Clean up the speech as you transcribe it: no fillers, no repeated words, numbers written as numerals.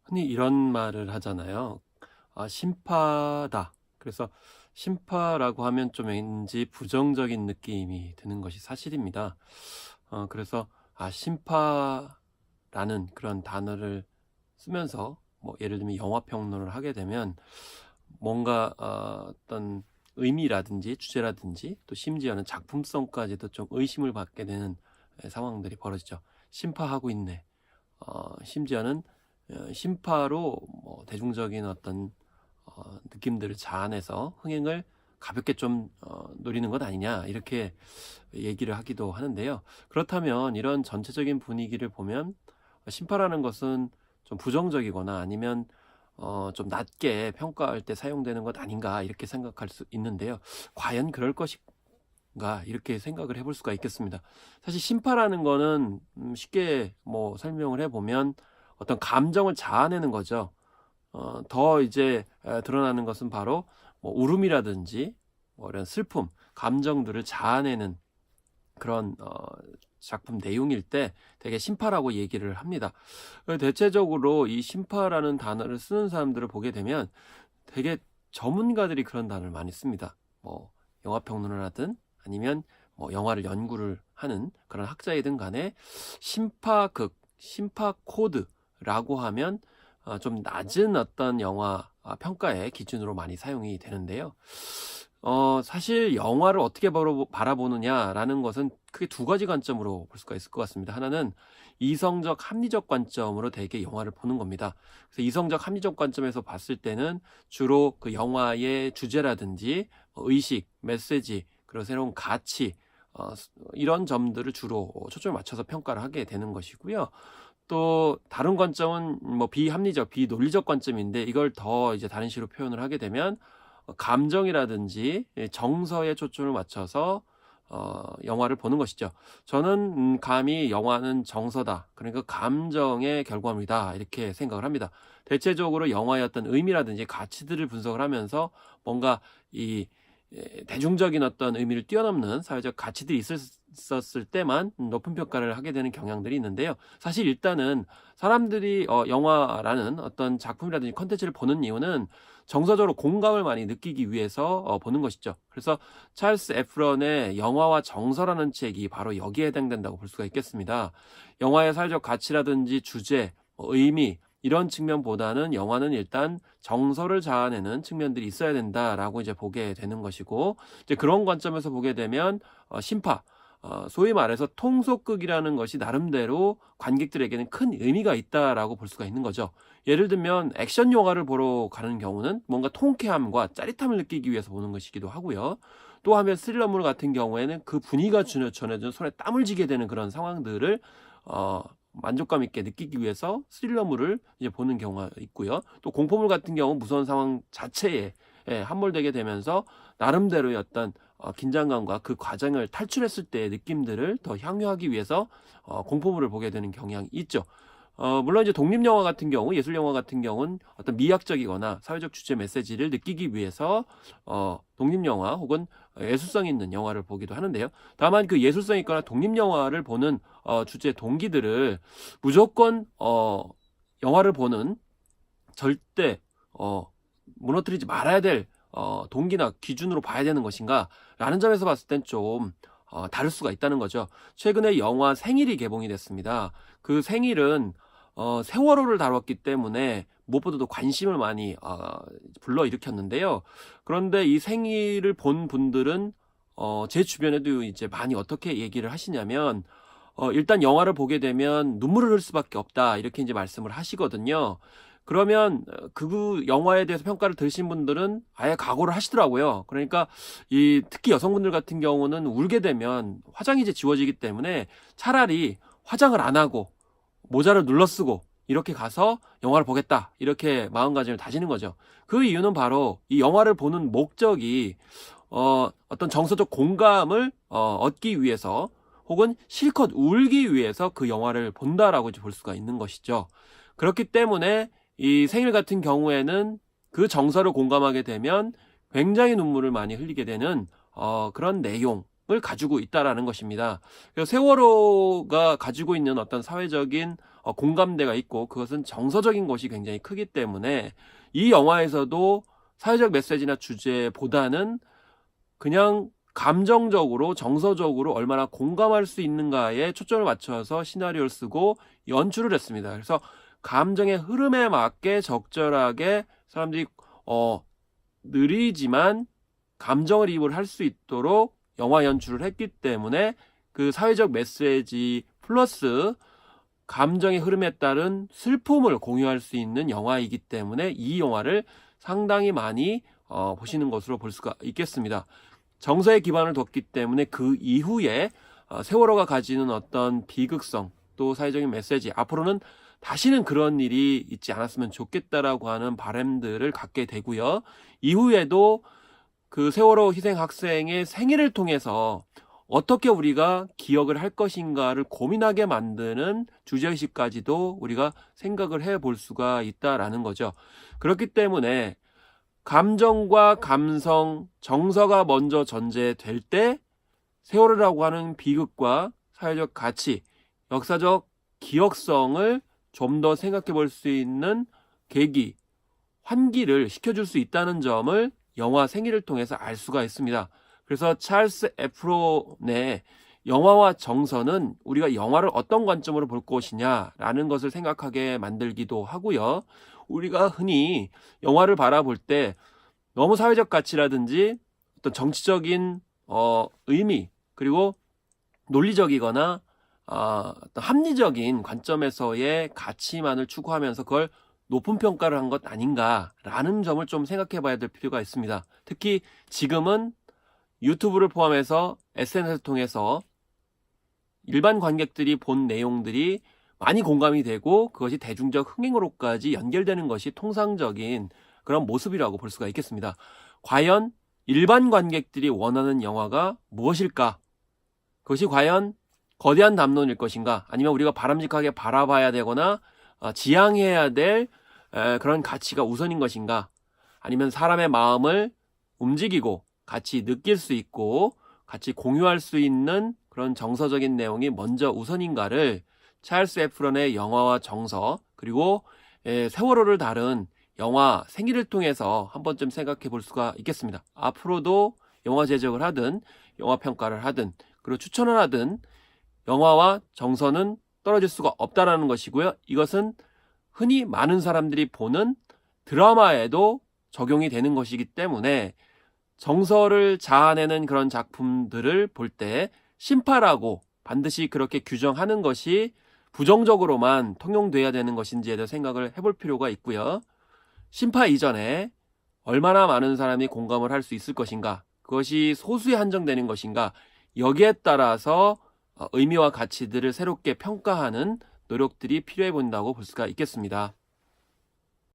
흔히 이런 말을 하잖아요. 심파다. 그래서 심파라고 하면 좀 왠지 부정적인 느낌이 드는 것이 사실입니다. 그래서 심파라는 그런 단어를 쓰면서 뭐 예를 들면 영화 평론을 하게 되면 뭔가 어떤 의미라든지 주제라든지 또 심지어는 작품성까지도 좀 의심을 받게 되는 상황들이 벌어지죠. 심파하고 있네. 심지어는 심파로 뭐 대중적인 어떤 느낌들을 자아내서 흥행을 가볍게 좀 노리는 것 아니냐 이렇게 얘기를 하기도 하는데요. 그렇다면 이런 전체적인 분위기를 보면 심파라는 것은 좀 부정적이거나 아니면 좀 낮게 평가할 때 사용되는 것 아닌가 이렇게 생각할 수 있는데요. 과연 그럴 것인가 이렇게 생각을 해볼 수가 있겠습니다. 사실 심파라는 거는 쉽게 뭐 설명을 해보면 어떤 감정을 자아내는 거죠. 더 이제 드러나는 것은 바로 뭐 울음이라든지 뭐 이런 슬픔, 감정들을 자아내는 그런 작품 내용일 때 되게 심파라고 얘기를 합니다. 대체적으로 이 심파라는 단어를 쓰는 사람들을 보게 되면 되게 전문가들이 그런 단어를 많이 씁니다. 뭐 영화 평론을 하든 아니면 뭐 영화를 연구를 하는 그런 학자이든 간에 심파극, 심파 코드라고 하면 좀 낮은 어떤 영화 평가의 기준으로 많이 사용이 되는데요. 사실 영화를 어떻게 바라보느냐라는 것은 크게 두 가지 관점으로 볼 수가 있을 것 같습니다. 하나는 이성적, 합리적 관점으로 되게 영화를 보는 겁니다. 그래서 이성적, 합리적 관점에서 봤을 때는 주로 그 영화의 주제라든지 의식, 메시지, 그리고 새로운 가치, 이런 점들을 주로 초점을 맞춰서 평가를 하게 되는 것이고요. 또 다른 관점은 뭐 비합리적, 비논리적 관점인데 이걸 더 이제 다른 식으로 표현을 하게 되면 감정이라든지 정서에 초점을 맞춰서 영화를 보는 것이죠. 저는 감히 영화는 정서다. 그러니까 감정의 결과물이다. 이렇게 생각을 합니다. 대체적으로 영화의 어떤 의미라든지 가치들을 분석을 하면서 뭔가 이 대중적인 어떤 의미를 뛰어넘는 사회적 가치들이 있었을 때만 높은 평가를 하게 되는 경향들이 있는데요. 사실 일단은 사람들이 영화라는 어떤 작품이라든지 컨텐츠를 보는 이유는 정서적으로 공감을 많이 느끼기 위해서 보는 것이죠. 그래서 찰스 에프런의 영화와 정서라는 책이 바로 여기에 해당된다고 볼 수가 있겠습니다. 영화의 사회적 가치라든지 주제, 의미 이런 측면보다는 영화는 일단 정서를 자아내는 측면들이 있어야 된다라고 이제 보게 되는 것이고, 이제 그런 관점에서 보게 되면 심파, 소위 말해서 통속극이라는 것이 나름대로 관객들에게는 큰 의미가 있다라고 볼 수가 있는 거죠. 예를 들면 액션 영화를 보러 가는 경우는 뭔가 통쾌함과 짜릿함을 느끼기 위해서 보는 것이기도 하고요. 또 하면 스릴러물 같은 경우에는 그 분위기가 전해준 손에 땀을 쥐게 되는 그런 상황들을 만족감 있게 느끼기 위해서 스릴러물을 이제 보는 경우가 있고요. 또 공포물 같은 경우 무서운 상황 자체에 함몰되게 되면서 나름대로의 어떤 긴장감과 그 과정을 탈출했을 때의 느낌들을 더 향유하기 위해서 공포물을 보게 되는 경향이 있죠. 물론 이제 독립영화 같은 경우, 예술영화 같은 경우는 어떤 미학적이거나 사회적 주제 메시지를 느끼기 위해서 독립영화 혹은 예술성 있는 영화를 보기도 하는데요. 다만 그 예술성 있거나 독립영화를 보는 주제 동기들을 무조건 영화를 보는 절대 무너뜨리지 말아야 될 동기나 기준으로 봐야 되는 것인가 라는 점에서 봤을 땐 좀 다를 수가 있다는 거죠. 최근에 영화 생일이 개봉이 됐습니다. 그 생일은 세월호를 다뤘기 때문에 무엇보다도 관심을 많이 불러일으켰는데요. 그런데 이 생일을 본 분들은 제 주변에도 이제 많이 어떻게 얘기를 하시냐면 일단 영화를 보게 되면 눈물을 흘릴 수밖에 없다 이렇게 이제 말씀을 하시거든요. 그러면 그 영화에 대해서 평가를 들으신 분들은 아예 각오를 하시더라고요. 그러니까 이 특히 여성분들 같은 경우는 울게 되면 화장이 이제 지워지기 때문에 차라리 화장을 안 하고 모자를 눌러 쓰고 이렇게 가서 영화를 보겠다 이렇게 마음가짐을 다지는 거죠. 그 이유는 바로 이 영화를 보는 목적이 어떤 정서적 공감을 얻기 위해서 혹은 실컷 울기 위해서 그 영화를 본다라고 볼 수가 있는 것이죠. 그렇기 때문에 이 생일 같은 경우에는 그 정서를 공감하게 되면 굉장히 눈물을 많이 흘리게 되는 그런 내용을 가지고 있다라는 것입니다. 세월호가 가지고 있는 어떤 사회적인 공감대가 있고 그것은 정서적인 것이 굉장히 크기 때문에 이 영화에서도 사회적 메시지나 주제보다는 그냥 감정적으로 정서적으로 얼마나 공감할 수 있는가에 초점을 맞춰서 시나리오를 쓰고 연출을 했습니다. 그래서 감정의 흐름에 맞게 적절하게 사람들이 느리지만 감정을 이입을 할 수 있도록 영화 연출을 했기 때문에 그 사회적 메시지 플러스 감정의 흐름에 따른 슬픔을 공유할 수 있는 영화이기 때문에 이 영화를 상당히 많이 보시는 것으로 볼 수가 있겠습니다. 정서에 기반을 뒀기 때문에 그 이후에 세월호가 가지는 어떤 비극성 또 사회적인 메시지, 앞으로는 다시는 그런 일이 있지 않았으면 좋겠다라고 하는 바람들을 갖게 되고요. 이후에도 그 세월호 희생 학생의 생일을 통해서 어떻게 우리가 기억을 할 것인가를 고민하게 만드는 주제의식까지도 우리가 생각을 해볼 수가 있다라는 거죠. 그렇기 때문에 감정과 감성, 정서가 먼저 전제될 때 세월호라고 하는 비극과 사회적 가치, 역사적 기억성을 좀 더 생각해 볼 수 있는 계기, 환기를 시켜줄 수 있다는 점을 영화 생일을 통해서 알 수가 있습니다. 그래서 찰스 에프론의 영화와 정서는 우리가 영화를 어떤 관점으로 볼 것이냐라는 것을 생각하게 만들기도 하고요. 우리가 흔히 영화를 바라볼 때 너무 사회적 가치라든지 어떤 정치적인 의미, 그리고 논리적이거나 어떤 합리적인 관점에서의 가치만을 추구하면서 그걸 높은 평가를 한 것 아닌가라는 점을 좀 생각해 봐야 될 필요가 있습니다. 특히 지금은 유튜브를 포함해서 SNS를 통해서 일반 관객들이 본 내용들이 많이 공감이 되고 그것이 대중적 흥행으로까지 연결되는 것이 통상적인 그런 모습이라고 볼 수가 있겠습니다. 과연 일반 관객들이 원하는 영화가 무엇일까? 그것이 과연 거대한 담론일 것인가? 아니면 우리가 바람직하게 바라봐야 되거나 지향해야 될 그런 가치가 우선인 것인가? 아니면 사람의 마음을 움직이고 같이 느낄 수 있고 같이 공유할 수 있는 그런 정서적인 내용이 먼저 우선인가를 찰스 에프론의 영화와 정서, 그리고 세월호를 다룬 영화 생일을 통해서 한 번쯤 생각해 볼 수가 있겠습니다. 앞으로도 영화 제작을 하든 영화 평가를 하든 그리고 추천을 하든 영화와 정서는 떨어질 수가 없다라는 것이고요. 이것은 흔히 많은 사람들이 보는 드라마에도 적용이 되는 것이기 때문에 정서를 자아내는 그런 작품들을 볼 때 심파라고 반드시 그렇게 규정하는 것이 부정적으로만 통용돼야 되는 것인지에 대해 생각을 해볼 필요가 있고요. 심파 이전에 얼마나 많은 사람이 공감을 할 수 있을 것인가, 그것이 소수에 한정되는 것인가, 여기에 따라서 의미와 가치들을 새롭게 평가하는 노력들이 필요해 보인다고 볼 수가 있겠습니다.